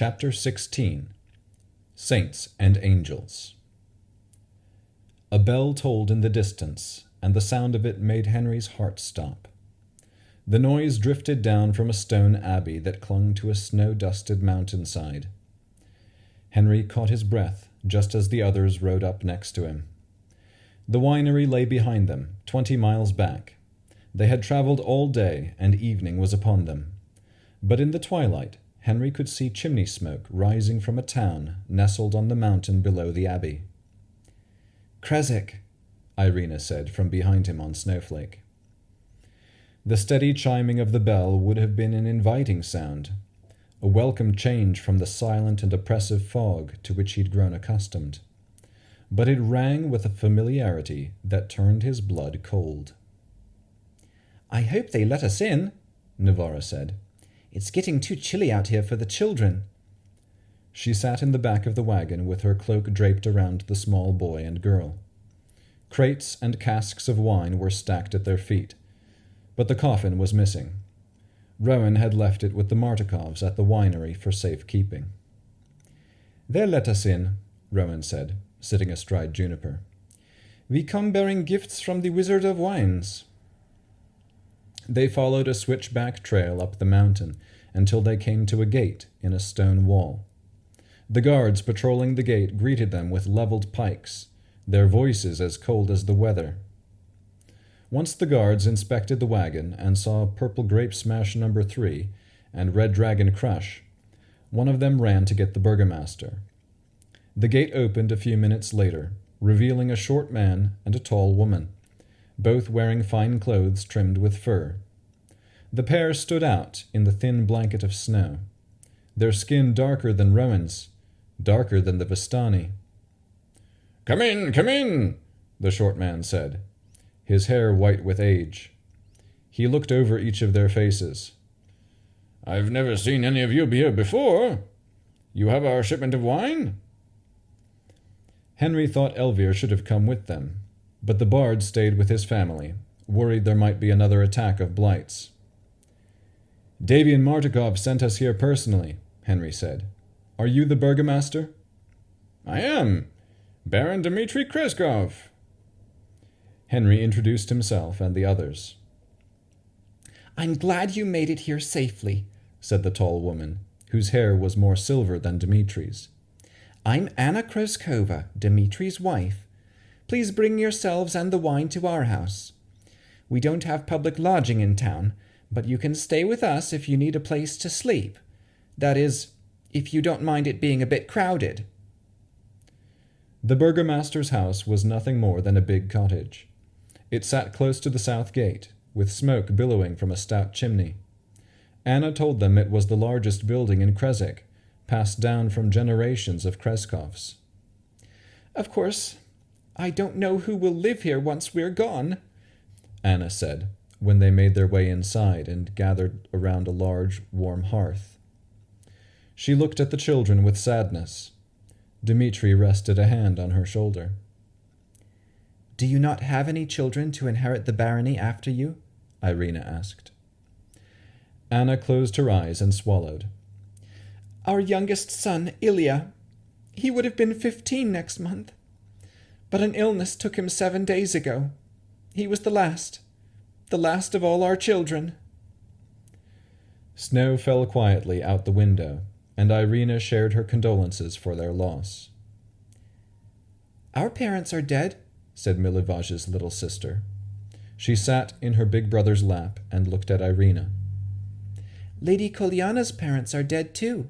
Chapter 16 Saints and Angels. A bell tolled in the distance, and the sound of it made Henry's heart stop. The noise drifted down from a stone abbey that clung to a snow-dusted mountainside. Henry caught his breath just as the others rode up next to him. The winery lay behind them, 20 miles back. They had traveled all day, and evening was upon them. But in the twilight, Henry could see chimney smoke rising from a town nestled on the mountain below the abbey. "Creswick," Irina said from behind him on Snowflake. The steady chiming of the bell would have been an inviting sound, a welcome change from the silent and oppressive fog to which he'd grown accustomed. But it rang with a familiarity that turned his blood cold. "I hope they let us in," Navara said. "It's getting too chilly out here for the children." She sat in the back of the wagon with her cloak draped around the small boy and girl. Crates and casks of wine were stacked at their feet, but the coffin was missing. Rowan had left it with the Martikovs at the winery for safekeeping. "They'll let us in," Rowan said, sitting astride Juniper. "We come bearing gifts from the Wizard of Wines." They followed a switchback trail up the mountain until they came to a gate in a stone wall. The guards patrolling the gate greeted them with leveled pikes, their voices as cold as the weather. Once the guards inspected the wagon and saw Purple Grape Smash No. 3 and Red Dragon Crush, one of them ran to get the burgomaster. The gate opened a few minutes later, revealing a short man and a tall woman, both wearing fine clothes trimmed with fur. The pair stood out in the thin blanket of snow, their skin darker than Rowan's, darker than the Vistani. Come in," the short man said, his hair white with age. He looked over each of their faces. "I've never seen any of you here before. You have our shipment of wine?" Henry thought Elvir should have come with them, but the bard stayed with his family, worried there might be another attack of blights. "Davian Martikov sent us here personally," Henry said. "Are you the burgomaster?" "I am. Baron Dmitri Kreskov." Henry introduced himself and the others. "I'm glad you made it here safely," said the tall woman, whose hair was more silver than Dmitri's. "I'm Anna Kroskova, Dmitri's wife. Please bring yourselves and the wine to our house. We don't have public lodging in town, but you can stay with us if you need a place to sleep. That is, if you don't mind it being a bit crowded." The burgomaster's house was nothing more than a big cottage. It sat close to the south gate, with smoke billowing from a stout chimney. Anna told them it was the largest building in Creswick, passed down from generations of Kreskovs. "Of course, I don't know who will live here once we're gone," Anna said, when they made their way inside and gathered around a large, warm hearth. She looked at the children with sadness. Dmitri rested a hand on her shoulder. "Do you not have any children to inherit the barony after you?" Irina asked. Anna closed her eyes and swallowed. "Our youngest son, Ilya. He would have been 15 next month. But an illness took him 7 days ago. He was the last of all our children." Snow fell quietly out the window, and Irina shared her condolences for their loss. "Our parents are dead," said Milivaj's little sister. She sat in her big brother's lap and looked at Irina. "Lady Kolyana's parents are dead too."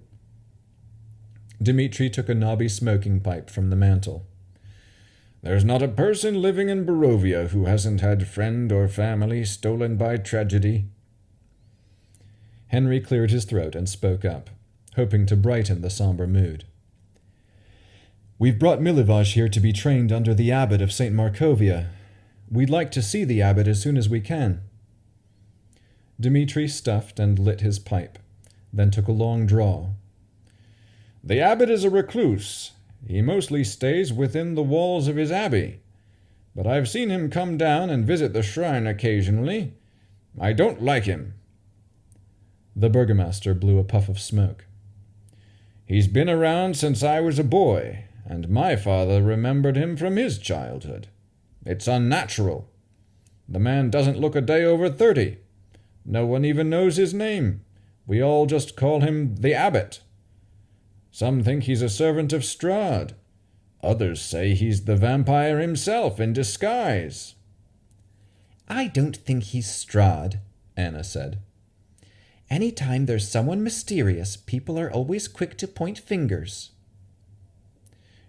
Dmitri took a knobby smoking pipe from the mantel. "There's not a person living in Barovia who hasn't had friend or family stolen by tragedy." Henry cleared his throat and spoke up, hoping to brighten the somber mood. "We've brought Milivaj here to be trained under the Abbot of St. Markovia. We'd like to see the Abbot as soon as we can." Dmitri stuffed and lit his pipe, then took a long draw. "The Abbot is a recluse. He mostly stays within the walls of his abbey, but I've seen him come down and visit the shrine occasionally. I don't like him." The burgomaster blew a puff of smoke. He's been around since I was a boy, and my father remembered him from his childhood. It's unnatural. The man doesn't look a day over 30. No one even knows his name. We all just call him the Abbot. Some think he's a servant of Strahd. Others say he's the vampire himself in disguise." "I don't think he's Strahd," Anna said. "Any time there's someone mysterious, people are always quick to point fingers."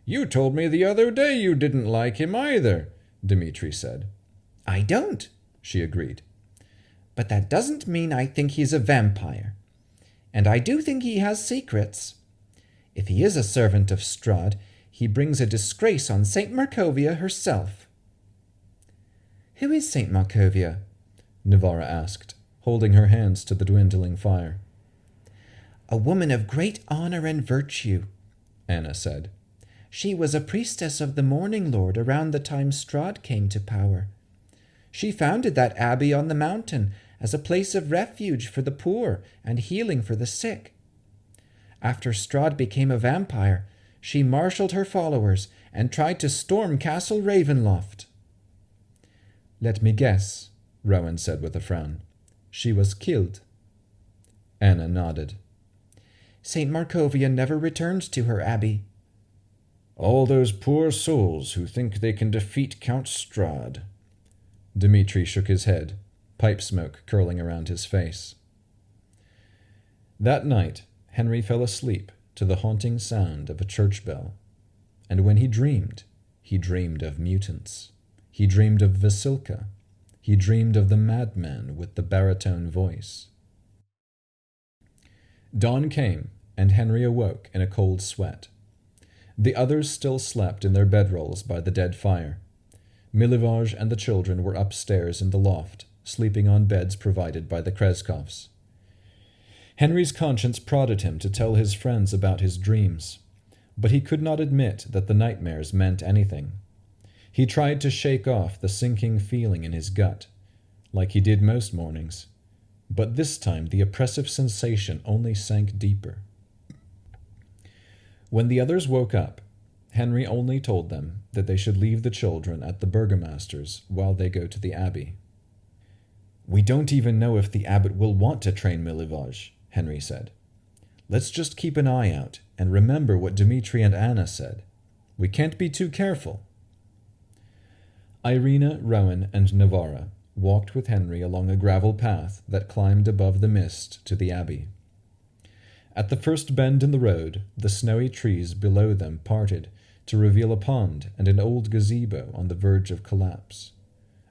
"You told me the other day you didn't like him either," Dmitri said. "I don't," she agreed. "But that doesn't mean I think he's a vampire. And I do think he has secrets. If he is a servant of Strahd, he brings a disgrace on St. Markovia herself." "Who is St. Markovia?" Navara asked, holding her hands to the dwindling fire. "A woman of great honor and virtue," Anna said. "She was a priestess of the Morning Lord around the time Strahd came to power. She founded that abbey on the mountain as a place of refuge for the poor and healing for the sick. After Strahd became a vampire, she marshaled her followers and tried to storm Castle Ravenloft." "Let me guess," Rowan said with a frown. "She was killed." Anna nodded. "St. Markovia never returned to her abbey." "All those poor souls who think they can defeat Count Strahd." Dmitri shook his head, pipe smoke curling around his face. That night, Henry fell asleep to the haunting sound of a church bell. And when he dreamed of mutants. He dreamed of Vasilka. He dreamed of the madman with the baritone voice. Dawn came, and Henry awoke in a cold sweat. The others still slept in their bedrolls by the dead fire. Milivoj and the children were upstairs in the loft, sleeping on beds provided by the Kreskovs. Henry's conscience prodded him to tell his friends about his dreams, but he could not admit that the nightmares meant anything. He tried to shake off the sinking feeling in his gut, like he did most mornings, but this time the oppressive sensation only sank deeper. When the others woke up, Henry only told them that they should leave the children at the burgomaster's while they go to the abbey. "We don't even know if the abbot will want to train Milivoj," Henry said. "Let's just keep an eye out and remember what Dmitri and Anna said. We can't be too careful." Irina, Rowan, and Navara walked with Henry along a gravel path that climbed above the mist to the abbey. At the first bend in the road, the snowy trees below them parted to reveal a pond and an old gazebo on the verge of collapse.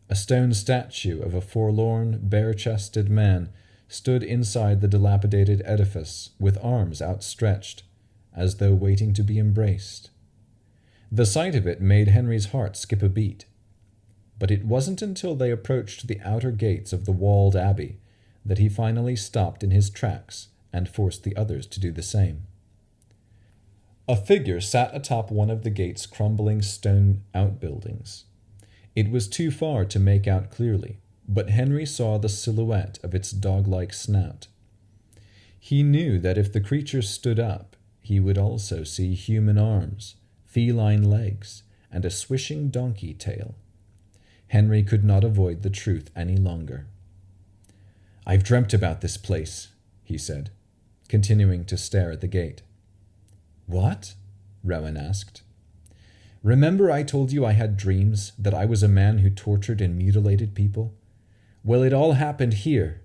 A stone statue of a forlorn, bare-chested man stood inside the dilapidated edifice with arms outstretched, as though waiting to be embraced. The sight of it made Henry's heart skip a beat. But it wasn't until they approached the outer gates of the walled abbey that he finally stopped in his tracks and forced the others to do the same. A figure sat atop one of the gate's crumbling stone outbuildings. It was too far to make out clearly, but Henry saw the silhouette of its dog-like snout. He knew that if the creature stood up, he would also see human arms, feline legs, and a swishing donkey tail. Henry could not avoid the truth any longer. "I've dreamt about this place," he said, continuing to stare at the gate. "What?" Rowan asked. "Remember I told you I had dreams, that I was a man who tortured and mutilated people? Well, it all happened here."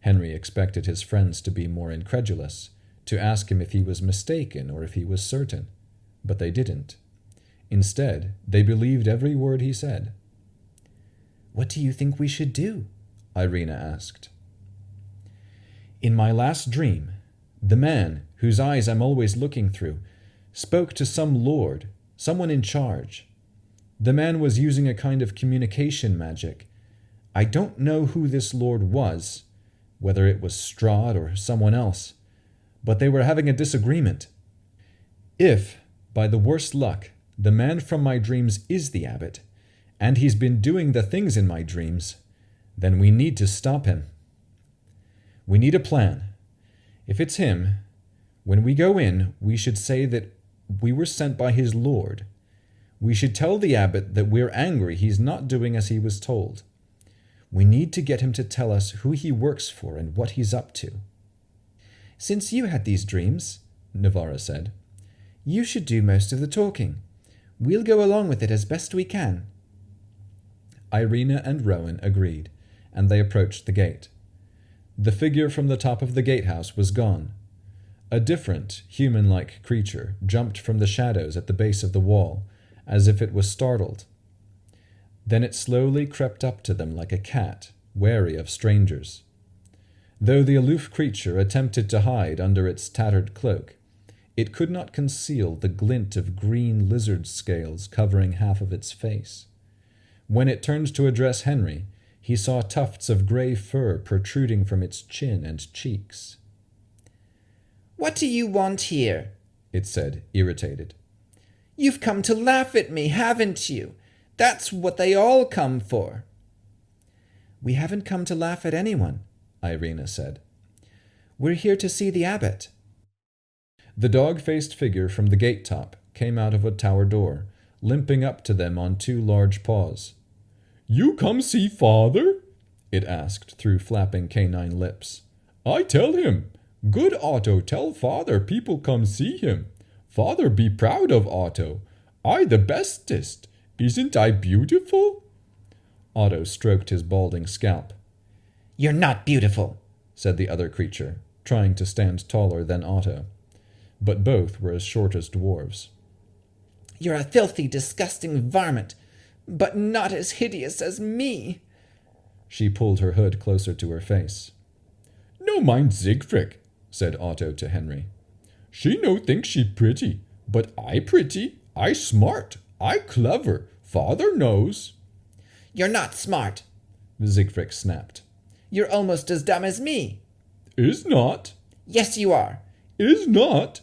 Henry expected his friends to be more incredulous, to ask him if he was mistaken or if he was certain, but they didn't. Instead, they believed every word he said. "What do you think we should do?" Irina asked. "In my last dream, the man, whose eyes I'm always looking through, spoke to some lord, someone in charge. The man was using a kind of communication magic. I don't know who this lord was, whether it was Strahd or someone else, but they were having a disagreement. If, by the worst luck, the man from my dreams is the abbot, and he's been doing the things in my dreams, then we need to stop him. We need a plan. If it's him, When we go in, we should say that we were sent by his lord. We should tell the abbot that we're angry he's not doing as he was told. We need to get him to tell us who he works for and what he's up to." "Since you had these dreams," Navarra said, "you should do most of the talking. We'll go along with it as best we can." Irina and Rowan agreed, and they approached the gate. The figure from the top of the gatehouse was gone. A different, human-like creature jumped from the shadows at the base of the wall, as if it was startled. Then it slowly crept up to them like a cat, wary of strangers. Though the aloof creature attempted to hide under its tattered cloak, it could not conceal the glint of green lizard scales covering half of its face. When it turned to address Henry, he saw tufts of grey fur protruding from its chin and cheeks. "What do you want here?" it said, irritated. "You've come to laugh at me, haven't you? That's what they all come for." "We haven't come to laugh at anyone," Irina said. "We're here to see the abbot." The dog-faced figure from the gate top came out of a tower door, limping up to them on two large paws. "You come see father?" it asked through flapping canine lips. "I tell him. Good Otto tell father people come see him. Father be proud of Otto. I the bestest. Isn't I beautiful?" Otto stroked his balding scalp. "You're not beautiful," said the other creature, trying to stand taller than Otto. But both were as short as dwarves. "You're a filthy, disgusting varmint, but not as hideous as me." She pulled her hood closer to her face. "No mind Siegfried," said Otto to Henry. "She no think she pretty, but I pretty, I smart, I clever, father knows." "You're not smart," Siegfried snapped. "You're almost as dumb as me." "Is not." "Yes, you are." "Is not."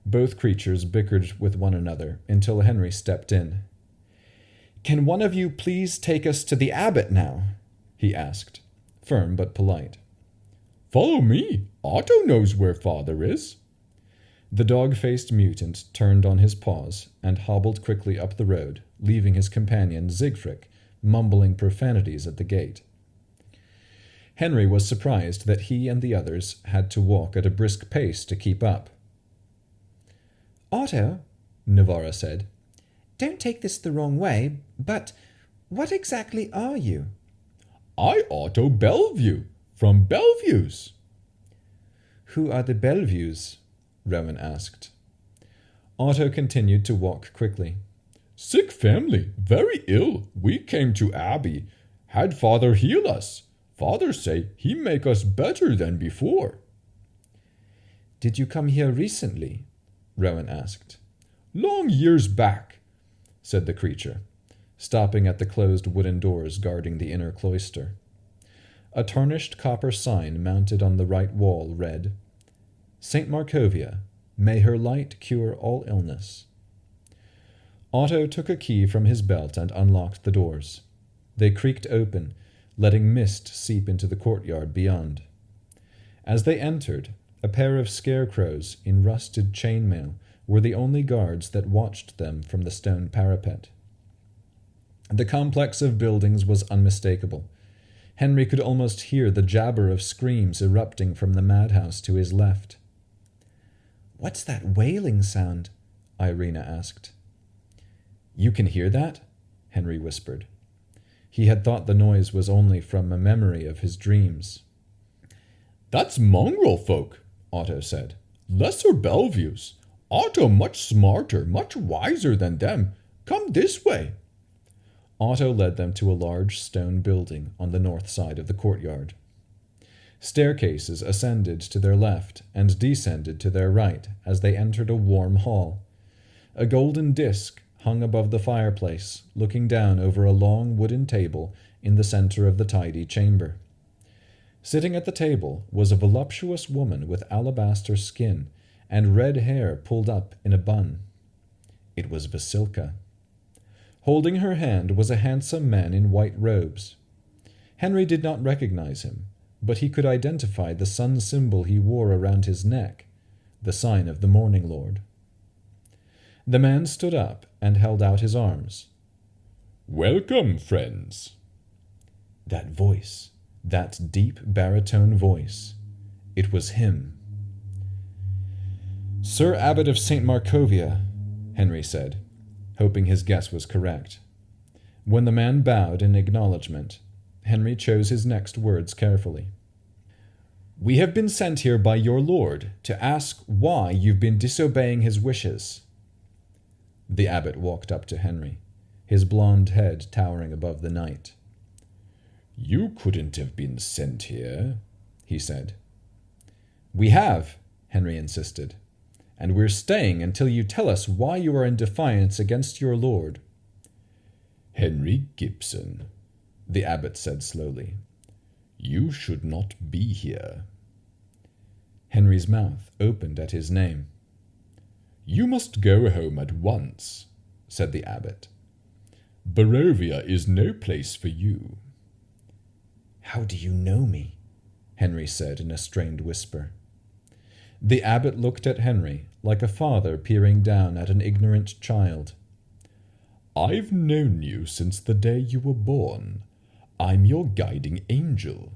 Both creatures bickered with one another until Henry stepped in. "Can one of you please take us to the abbot now?" he asked, firm but polite. "Follow me. Otto knows where father is." The dog-faced mutant turned on his paws and hobbled quickly up the road, leaving his companion Siegfried mumbling profanities at the gate. Henry was surprised that he and the others had to walk at a brisk pace to keep up. "Otto," Navarra said, "don't take this the wrong way, but what exactly are you?" "I Otto Bellevue, from Bellevue's." "Who are the Bellevues?" Rowan asked. Otto continued to walk quickly. "Sick family, very ill. We came to Abbey. Had father heal us. Father say he make us better than before." "Did you come here recently?" Rowan asked. "Long years back," said the creature, stopping at the closed wooden doors guarding the inner cloister. A tarnished copper sign mounted on the right wall read, "St. Markovia, may her light cure all illness." Otto took a key from his belt and unlocked the doors. They creaked open, letting mist seep into the courtyard beyond. As they entered, a pair of scarecrows in rusted chainmail were the only guards that watched them from the stone parapet. The complex of buildings was unmistakable. Henry could almost hear the jabber of screams erupting from the madhouse to his left. "What's that wailing sound?" Irina asked. "You can hear that?" Henry whispered. He had thought the noise was only from a memory of his dreams. "That's mongrel folk," Otto said. "Lesser Bellevues. Otto much smarter, much wiser than them. Come this way." Otto led them to a large stone building on the north side of the courtyard. Staircases ascended to their left and descended to their right as they entered a warm hall. A golden disk hung above the fireplace, looking down over a long wooden table in the center of the tidy chamber. Sitting at the table was a voluptuous woman with alabaster skin and red hair pulled up in a bun. It was Vasilka. Holding her hand was a handsome man in white robes. Henry did not recognize him, but he could identify the sun symbol he wore around his neck, the sign of the Morning Lord. The man stood up and held out his arms. "Welcome, friends." That voice, that deep baritone voice, it was him. "Sir Abbot of St. Markovia," Henry said, hoping his guess was correct. When the man bowed in acknowledgement, Henry chose his next words carefully. "We have been sent here by your lord to ask why you've been disobeying his wishes." The abbot walked up to Henry, his blond head towering above the night. "You couldn't have been sent here," he said. "We have," Henry insisted, "and we're staying until you tell us why you are in defiance against your lord." "Henry Gibson," the abbot said slowly, "you should not be here." Henry's mouth opened at his name. "You must go home at once," said the abbot. "Barovia is no place for you." "How do you know me?" Henry said in a strained whisper. The abbot looked at Henry like a father peering down at an ignorant child. "I've known you since the day you were born. I'm your guiding angel."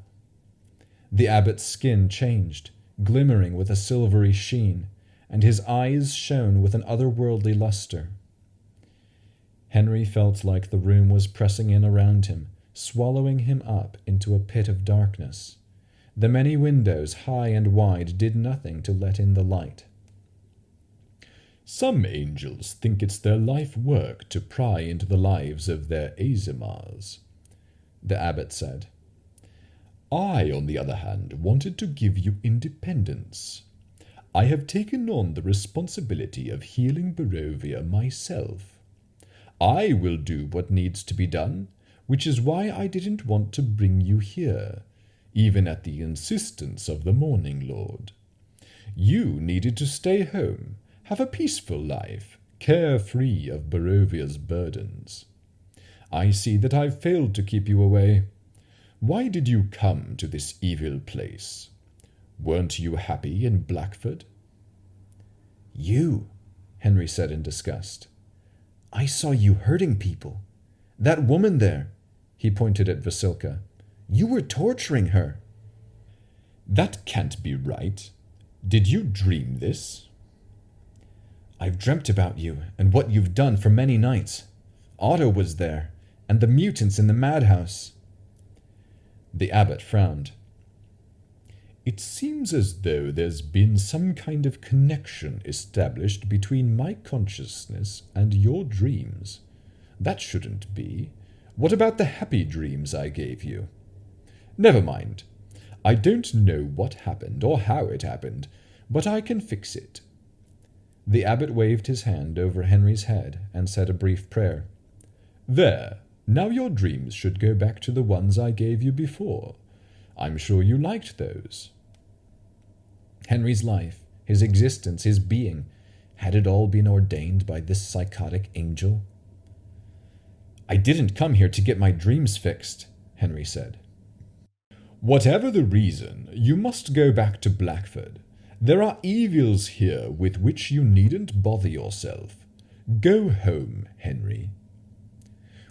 The abbot's skin changed, glimmering with a silvery sheen, and his eyes shone with an otherworldly luster. Henry felt like the room was pressing in around him, swallowing him up into a pit of darkness. The many windows, high and wide, did nothing to let in the light. "Some angels think it's their life work to pry into the lives of their Azimars," the abbot said. "I, on the other hand, wanted to give you independence. I have taken on the responsibility of healing Barovia myself. I will do what needs to be done, which is why I didn't want to bring you here, even at the insistence of the Morning Lord. You needed to stay home, have a peaceful life, carefree of Barovia's burdens. I see that I've failed to keep you away. Why did you come to this evil place? Weren't you happy in Blackford?" "You," Henry said in disgust. "I saw you hurting people. That woman there," he pointed at Vasilka. "You were torturing her." "That can't be right. Did you dream this?" "I've dreamt about you and what you've done for many nights. Otto was there, and the mutants in the madhouse." The abbot frowned. "It seems as though there's been some kind of connection established between my consciousness and your dreams. That shouldn't be. What about the happy dreams I gave you?" "Never mind. I don't know what happened or how it happened, but I can fix it." The abbot waved his hand over Henry's head and said a brief prayer. "There, now your dreams should go back to the ones I gave you before. I'm sure you liked those." Henry's life, his existence, his being, had it all been ordained by this psychotic angel? "I didn't come here to get my dreams fixed," Henry said. "Whatever the reason, you must go back to Blackford. There are evils here with which you needn't bother yourself. Go home, Henry."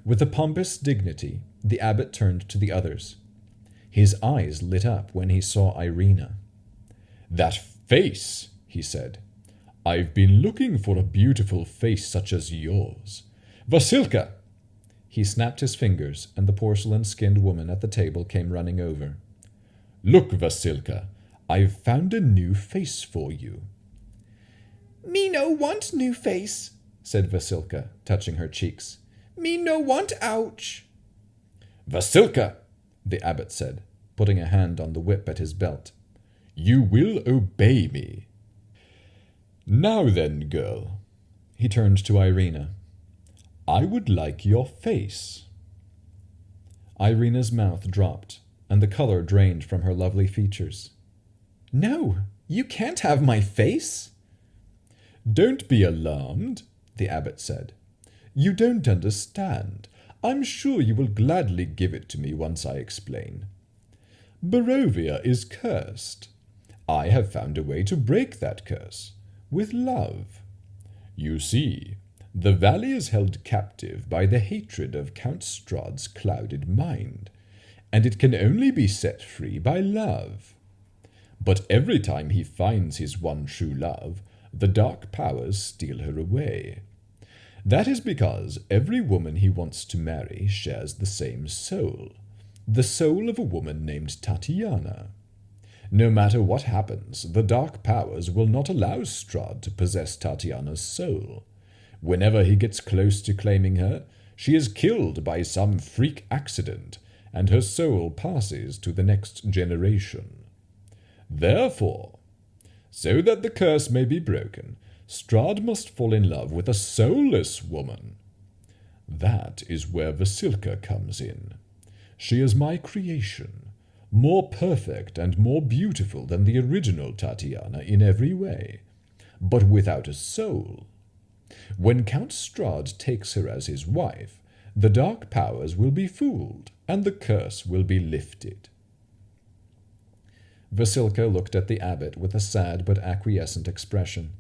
With a pompous dignity, the abbot turned to the others. His eyes lit up when he saw Irina. "That face," he said. "I've been looking for a beautiful face such as yours. Vasilka!" He snapped his fingers, and the porcelain-skinned woman at the table came running over. "Look, Vasilka, I've found a new face for you." "Me no want new face," said Vasilka, touching her cheeks. "Me no want ouch." "Vasilka!" the abbot said, putting a hand on the whip at his belt. "You will obey me. Now then, girl," he turned to Irina, "I would like your face." Irina's mouth dropped, and the color drained from her lovely features. "No, you can't have my face." "Don't be alarmed," the abbot said. "You don't understand. I'm sure you will gladly give it to me once I explain. Barovia is cursed. I have found a way to break that curse, with love. You see, the valley is held captive by the hatred of Count Strahd's clouded mind, and it can only be set free by love. But every time he finds his one true love, the dark powers steal her away. That is because every woman he wants to marry shares the same soul, the soul of a woman named Tatiana. No matter what happens, the dark powers will not allow Strahd to possess Tatiana's soul. Whenever he gets close to claiming her, she is killed by some freak accident, and her soul passes to the next generation. Therefore, so that the curse may be broken, Strahd must fall in love with a soulless woman. That is where Vasilka comes in. She is my creation, more perfect and more beautiful than the original Tatiana in every way, but without a soul. When Count Strahd takes her as his wife, the dark powers will be fooled, and the curse will be lifted. Vasilka looked at the abbot with a sad but acquiescent expression.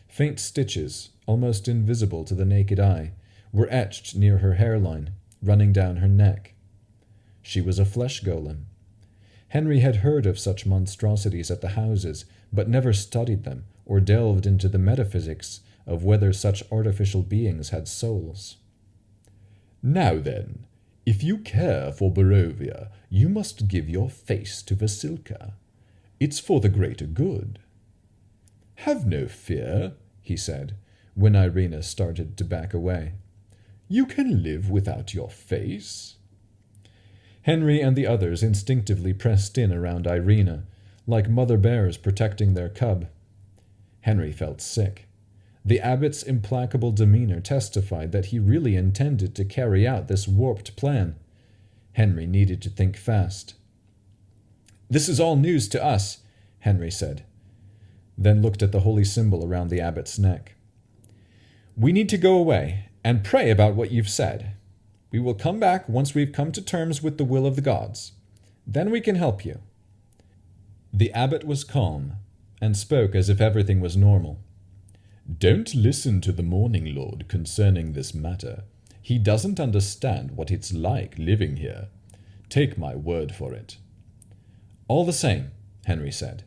Faint stitches, almost invisible to the naked eye, were etched near her hairline, running down her neck. She was a flesh golem. Henry had heard of such monstrosities at the houses, but never studied them or delved into the metaphysics of whether such artificial beings had souls. Now then, if you care for Barovia, you must give your face to Vasilka. It's for the greater good. Have no fear, he said, when Irina started to back away. You can live without your face. Henry and the others instinctively pressed in around Irina, like mother bears protecting their cub. Henry felt sick. The abbot's implacable demeanor testified that he really intended to carry out this warped plan. Henry needed to think fast. "This is all news to us," Henry said, then looked at the holy symbol around the abbot's neck. "We need to go away and pray about what you've said. We will come back once we've come to terms with the will of the gods. Then we can help you." The abbot was calm and spoke as if everything was normal. "Don't listen to the Morning Lord concerning this matter. He doesn't understand what it's like living here. Take my word for it." "All the same," Henry said,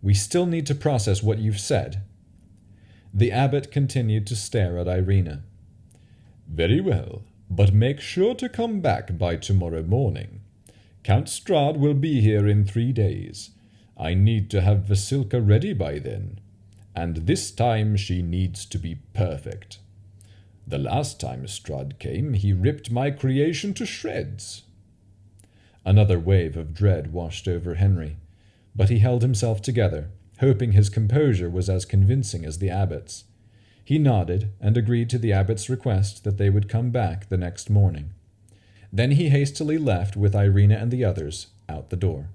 "we still need to process what you've said." The abbot continued to stare at Irina. "Very well, but make sure to come back by tomorrow morning. Count Strahd will be here in 3 days. I need to have Vasilka ready by then, and this time she needs to be perfect. The last time Strahd came, he ripped my creation to shreds." Another wave of dread washed over Henry, but he held himself together, hoping his composure was as convincing as the abbot's. He nodded and agreed to the abbot's request that they would come back the next morning. Then he hastily left with Irina and the others out the door.